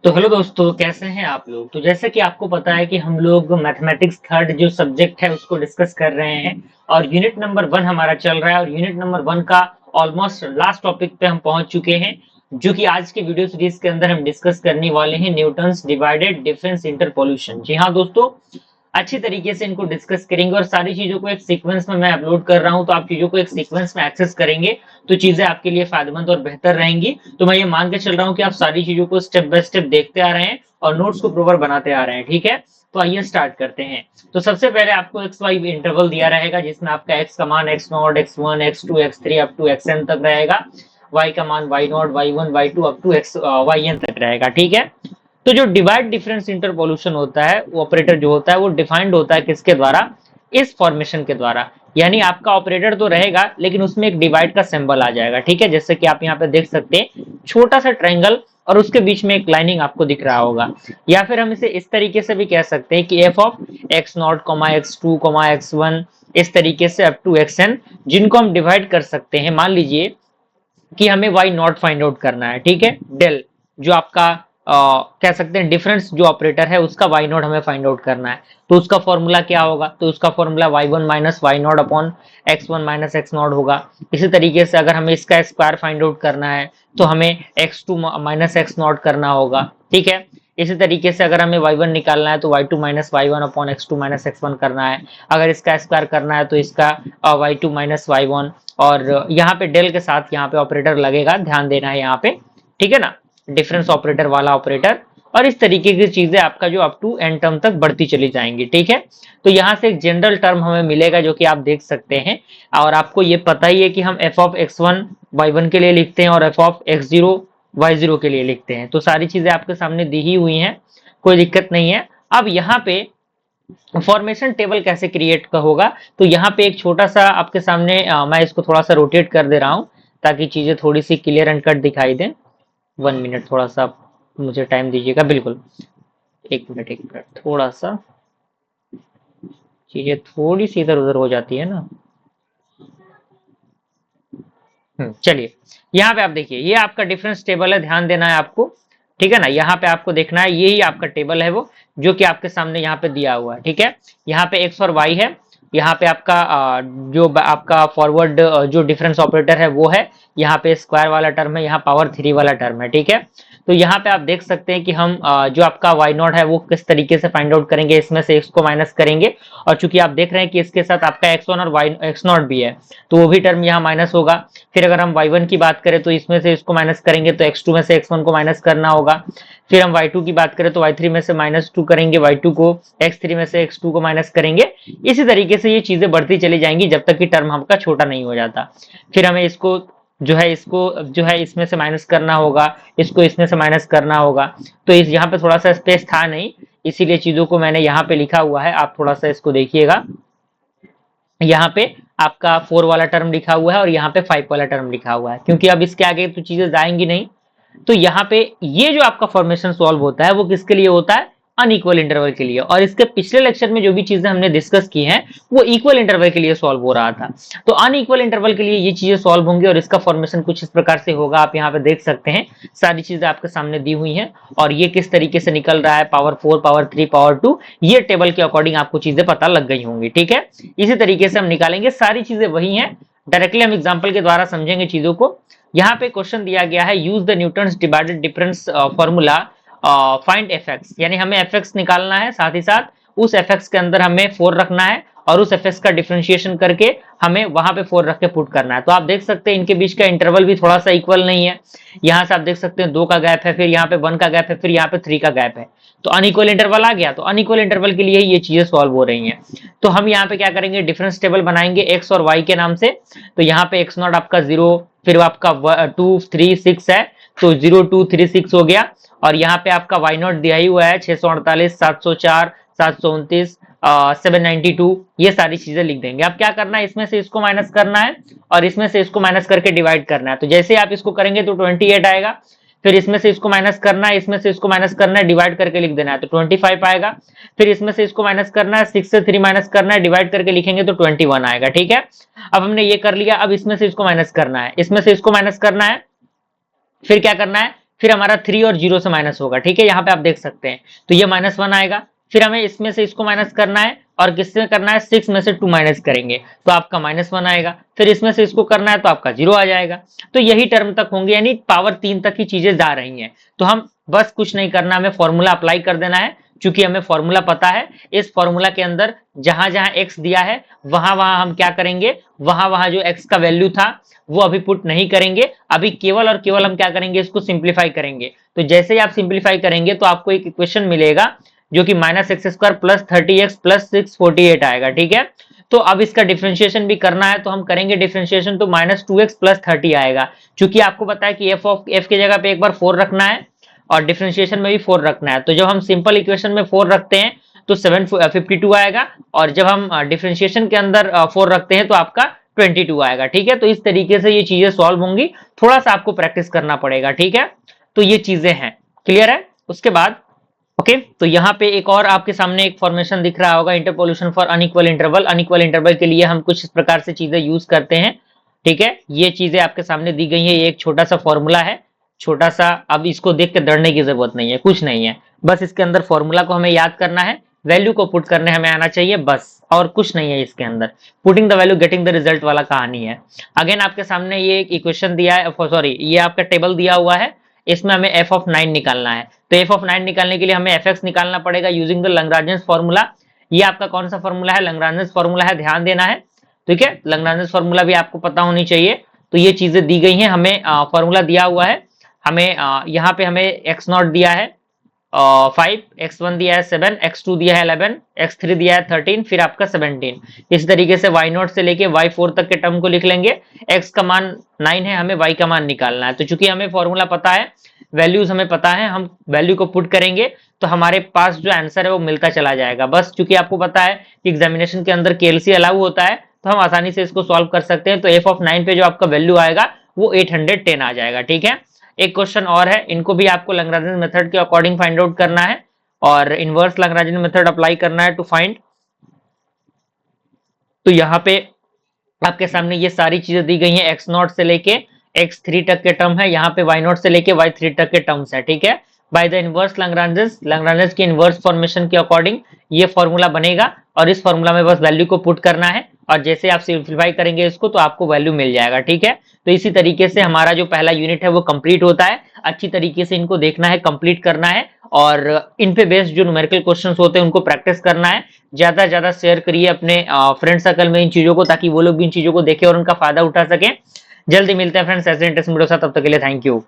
तो हेलो दोस्तों, कैसे हैं आप लोग। तो जैसे कि आपको पता है कि हम लोग मैथमेटिक्स थर्ड जो सब्जेक्ट है उसको डिस्कस कर रहे हैं और यूनिट नंबर 1 हमारा चल रहा है और यूनिट नंबर 1 का ऑलमोस्ट लास्ट टॉपिक पे हम पहुंच चुके हैं, जो कि आज के वीडियो सीरीज के अंदर हम डिस्कस करने वाले हैं न्यूटन्स डिवाइडेड डिफरेंस इंटरपोल्यूशन। जी हाँ दोस्तों, अच्छी तरीके से इनको डिस्कस करेंगे और सारी चीजों को एक सीक्वेंस में मैं अपलोड कर रहा हूं, तो आप चीजों को एक सीक्वेंस में एक्सेस करेंगे तो चीजें आपके लिए फायदेमंद और बेहतर रहेंगी। तो मैं ये मान के चल रहा हूं कि आप सारी चीजों को स्टेप बाय स्टेप देखते आ रहे हैं और नोट्स को प्रॉपर बनाते आ रहे हैं। ठीक है, तो आइए स्टार्ट करते हैं। तो सबसे पहले आपको एक्स वाई इंटरवल दिया रहेगा, जिसमें आपका एक्स का मान x naught, x one, x two, x three up to x n तक रहेगा। वाई का मान y naught, y one, y two up to x y n तक रहेगा। ठीक है, तो जो डिवाइड डिफरेंस इंटरपोल्यूशन होता है, वो ऑपरेटर जो होता है वो डिफाइंड होता है किसके द्वारा, इस फॉर्मेशन के द्वारा। यानी आपका ऑपरेटर तो रहेगा लेकिन उसमें एक डिवाइड का सिंबल आ जाएगा। ठीक है, जैसे कि आप यहाँ पे देख सकते हैं छोटा सा ट्रायंगल और उसके बीच में एक लाइनिंग आपको दिख रहा होगा। या फिर हम इसे इस तरीके से भी कह सकते हैं कि F of x not comma x two comma x one, इस तरीके से अप टू एक्स एन, जिनको हम डिवाइड कर सकते हैं। मान लीजिए कि हमें वाई नॉट फाइंड आउट करना है। ठीक है, डेल जो आपका कह सकते हैं डिफरेंस जो ऑपरेटर है उसका वाई नॉट हमें फाइंड आउट करना है। तो उसका फॉर्मूला क्या होगा, तो उसका formula y one minus y naught upon x one minus x naught होगा। इसी तरीके से अगर हमें इसका स्क्वायर फाइंड आउट करना है तो हमें x two minus x naught करना होगा। ठीक है, इसी तरीके से अगर हमें वाई वन निकालना है तो y two minus y one upon x two minus x one करना है। अगर इसका स्क्वायर करना है तो इसका y two minus y one, और यहाँ पे डेल के साथ यहाँ पे ऑपरेटर लगेगा, ध्यान देना है यहाँ पे। ठीक है ना, डिफरेंस ऑपरेटर वाला ऑपरेटर। और इस तरीके की चीजें आपका जो अप टू एन टर्म तक बढ़ती चली जाएंगी। ठीक है, तो यहाँ से एक जनरल टर्म हमें मिलेगा जो कि आप देख सकते हैं। और आपको ये पता ही है कि हम f of x one y one के लिए लिखते हैं और f of x zero y zero के लिए लिखते हैं। तो सारी चीजें आपके सामने दी ही हुई हैं, कोई दिक्कत नहीं है। अब यहाँ पे फॉर्मेशन टेबल कैसे क्रिएट का होगा, तो यहाँ पे एक छोटा सा आपके सामने मैं इसको थोड़ा सा रोटेट कर दे रहा हूँ ताकि चीजें थोड़ी सी क्लियर एंड कट दिखाई दें। 1 मिनट थोड़ा सा मुझे टाइम दीजिएगा। बिल्कुल, 1 मिनट 1 मिनट, थोड़ा सा चीजें थोड़ी सी इधर उधर हो जाती है ना। चलिए, यहाँ पे आप देखिए ये आपका डिफरेंस टेबल है, ध्यान देना है आपको। ठीक है ना, यहाँ पे आपको देखना है, यही आपका टेबल है वो जो कि आपके सामने यहाँ पे दिया हुआ है। ठीक है, यहाँ पे एक्स और वाई है, यहाँ पे आपका जो आपका फॉरवर्ड जो डिफरेंस ऑपरेटर है वो है, यहाँ पे स्क्वायर वाला टर्म है, यहाँ पावर थ्री वाला टर्म है। ठीक है, तो यहाँ पे आप देख सकते हैं कि हम जो आपका वाई नॉट है वो किस तरीके से फाइंड आउट करेंगे, इसमें से एक्स को माइनस करेंगे। और चूंकि आप देख रहे हैं कि इसके साथ आपका एक्स वन और वाई एक्स नॉट भी है, तो वो भी टर्म यहाँ माइनस होगा। फिर अगर हम y1 की बात करें तो इसमें से इसको माइनस करेंगे तो x2 में से x1 को माइनस करना होगा। फिर हम y2 की बात करें तो y3 में से -2 करेंगे y2 को, x3 में से x2 को माइनस करेंगे। इसी तरीके से ये चीजें बढ़ती चली जाएंगी जब तक कि टर्म आपका छोटा नहीं हो जाता। फिर हमें इसको जो है इसमें से माइनस करना होगा, इसको इसमें से माइनस करना होगा। तो इस यहाँ पे थोड़ा सा स्पेस था नहीं, इसीलिए चीजों को मैंने यहाँ पे लिखा हुआ है, आप थोड़ा सा इसको देखिएगा। यहाँ पे आपका 4 वाला टर्म लिखा हुआ है और यहाँ पे 5 वाला टर्म लिखा हुआ है, क्योंकि अब इसके आगे तो चीजें जाएंगी नहीं। तो यहाँ पे ये जो आपका फॉर्मेशन सॉल्व होता है वो किसके लिए होता है, अनइक्वल इंटरवल के लिए। और इसके पिछले लेक्चर में जो भी चीजें हमने डिस्कस की हैं वो इक्वल इंटरवल के लिए सॉल्व हो रहा था। तो अनइक्वल इंटरवल के लिए ये चीजें सॉल्व होंगी और इसका फॉर्मेशन कुछ इस प्रकार से होगा। आप यहाँ पे देख सकते हैं सारी चीजें आपके सामने दी हुई हैं और ये किस तरीके से निकल रहा है, पावर 4 पावर 3 पावर 2, ये टेबल के अकॉर्डिंग आपको चीजें पता लग गई होंगी। ठीक है, इसी तरीके से हम निकालेंगे, सारी चीजें वही हैं, डायरेक्टली हम एग्जाम्पल के द्वारा समझेंगे चीजों को। यहाँ पे क्वेश्चन दिया गया है, use the Newton's divided difference formula find F x, यानी हमें एफ एक्स निकालना है, साथ ही साथ उस एफ एक्स के अंदर हमें 4 रखना है और उस एफ एक्स का डिफरेंशिएशन करके हमें वहां पे 4 रख के पुट करना है। तो आप देख सकते हैं इनके बीच का इंटरवल भी थोड़ा सा इक्वल नहीं है। यहाँ से आप देख सकते हैं 2 का गैप है, फिर यहाँ पे 1 का गैप है, फिर यहाँ पे 3 का गैप है। तो अनइक्वल इंटरवल आ गया, तो अनइक्वल इंटरवल के लिए ये चीजें सॉल्व हो रही हैं। तो हम यहाँ पे क्या करेंगे, डिफरेंस टेबल बनाएंगे एक्स और वाई के नाम से। तो यहाँ पे एक्स नॉट आपका 0, फिर आपका 2 3 6 है, तो 0 2 3 6 हो गया। और यहाँ पे आपका वाई नॉट दिया ही हुआ है 648 704 729 792, ये सारी चीजें लिख देंगे। अब क्या करना है, इसमें से इसको माइनस करना है और इसमें से इसको माइनस करके डिवाइड करना है। तो जैसे आप इसको करेंगे तो 28 आएगा, फिर इसमें से इसको माइनस करना है, इसमें से इसको माइनस करना है, डिवाइड करके लिख देना है तो 25 आएगा। फिर इसमें से इसको माइनस करना है, 6 से 3 माइनस करना है, डिवाइड करके लिखेंगे तो 21 आएगा। ठीक है, अब हमने ये कर लिया। अब इसमें से इसको माइनस करना है, इसमें से इसको माइनस करना है, फिर क्या करना है, फिर हमारा 3 और 0 से माइनस होगा, ठीक है, यहाँ पे आप देख सकते हैं। तो ये -1 आएगा, फिर हमें इसमें से इसको माइनस करना है और किससे करना है, 6 में से 2 माइनस करेंगे तो आपका -1 आएगा, फिर इसमें से इसको करना है तो आपका 0 आ जाएगा। तो यही टर्म तक होंगे, यानी पावर 3 तक की चीजें जा रही हैं। तो हम बस कुछ नहीं करना, हमें फॉर्मूला अप्लाई कर देना है, क्योंकि हमें फॉर्मूला पता है। इस फॉर्मूला के अंदर जहां जहां x दिया है वहां वहां हम क्या करेंगे, वहां वहां जो x का वैल्यू था वो अभी पुट नहीं करेंगे, अभी केवल और केवल हम क्या करेंगे, इसको सिंप्लीफाई करेंगे। तो जैसे ही आप सिंप्लीफाई करेंगे तो आपको एक इक्वेशन मिलेगा जो कि -x² प्लस 30x प्लस 648 आएगा, ठीक है। तो अब इसका डिफरेंशिएशन भी करना है, तो हम करेंगे डिफरेंशिएशन, तो -2x प्लस 30 आएगा। क्योंकि आपको पता है कि f की जगह पे एक बार 4 रखना है और डिफरेंशिएशन में भी 4 रखना है। तो जब हम सिंपल इक्वेशन में 4 रखते हैं तो 752 आएगा, और जब हम डिफरेंशिएशन के अंदर 4 रखते हैं तो आपका 22 आएगा, ठीक है। तो इस तरीके से ये चीजें सॉल्व होंगी, थोड़ा सा आपको प्रैक्टिस करना पड़ेगा, ठीक है। तो ये चीजें हैं, क्लियर है। उसके बाद ओके, तो यहाँ पे एक और आपके सामने एक फॉर्मेशन दिख रहा होगा, interpolation for unequal interval. Unequal interval के लिए हम कुछ इस प्रकार से चीजें यूज करते हैं, ठीक है। ये चीजें आपके सामने दी गई है, ये एक छोटा सा फॉर्मूला है, छोटा सा। अब इसको देख के डरने की जरूरत नहीं है, कुछ नहीं है, बस इसके अंदर फॉर्मूला को हमें याद करना है, वैल्यू को पुट करने हमें आना चाहिए, बस, और कुछ नहीं है इसके अंदर। Putting the value getting the result वाला कहानी है। अगेन आपके सामने ये एक इक्वेशन दिया है, सॉरी ये आपका टेबल दिया हुआ है, इसमें हमें f(9) निकालना है। तो f(9) निकालने के लिए हमें fx निकालना पड़ेगा यूजिंग द लैग्रांज फॉर्मूला। ये आपका कौन सा फॉर्मूला है, लैग्रांज फॉर्मूला है, ध्यान देना है, ठीक है। लैग्रांज फॉर्मूला भी आपको पता होनी चाहिए। तो ये चीजें दी गई हैं, हमें फॉर्मूला दिया हुआ है, हमें यहाँ पे हमें x0 दिया है 5, x1 दिया है 7, x2 दिया है 11, x3 दिया है 13, फिर आपका 17। इस तरीके से y0 से लेके y4 तक के टर्म को लिख लेंगे। x का मान 9 है, हमें y का मान निकालना है। तो चूंकि हमें फॉर्मूला पता है, वैल्यूज हमें पता है, हम वैल्यू को पुट करेंगे तो हमारे पास जो आंसर है वो मिलता चला जाएगा। बस क्योंकि आपको पता है कि एग्जामिनेशन के अंदर केएलसी अलाउ होता है, तो हम आसानी से इसको सॉल्व कर सकते हैं। तो f(9) पे जो आपका वैल्यू आएगा वो 810 आ जाएगा, ठीक है। एक क्वेश्चन और है, इनको भी आपको लैग्रांज मेथड के अकॉर्डिंग फाइंड आउट करना है और इनवर्स लैग्रांज मेथड अप्लाई करना है टू फाइंड। तो यहाँ पे आपके सामने ये सारी चीजें दी गई हैं, x0 से लेके x3 तक के टर्म है, यहाँ पे y0 से लेके y3 तक के टर्म्स है, ठीक है। बाय द इनवर्स लैग्रांज की इनवर्स फॉर्मेशन के अकॉर्डिंग ये फॉर्मूला बनेगा, और इस फॉर्मूला में बस वैल्यू को पुट करना है, और जैसे आप सिंप्लीफाई करेंगे इसको तो आपको वैल्यू मिल जाएगा, ठीक है। तो इसी तरीके से हमारा जो पहला यूनिट है वो कंप्लीट होता है। अच्छी तरीके से इनको देखना है, कंप्लीट करना है, और इन पे बेस्ड जो न्यूमेरिकल क्वेश्चंस होते हैं उनको प्रैक्टिस करना है। ज्यादा से ज्यादा शेयर करिए अपने फ्रेंड सर्कल में इन चीजों को, ताकि वो लोग भी इन चीजों को देखें और उनका फायदा उठा सकें। जल्दी मिलते हैं फ्रेंड्स ऐसे इंटरेस्टिंग वीडियो के साथ, तब तक के लिए थैंक यू।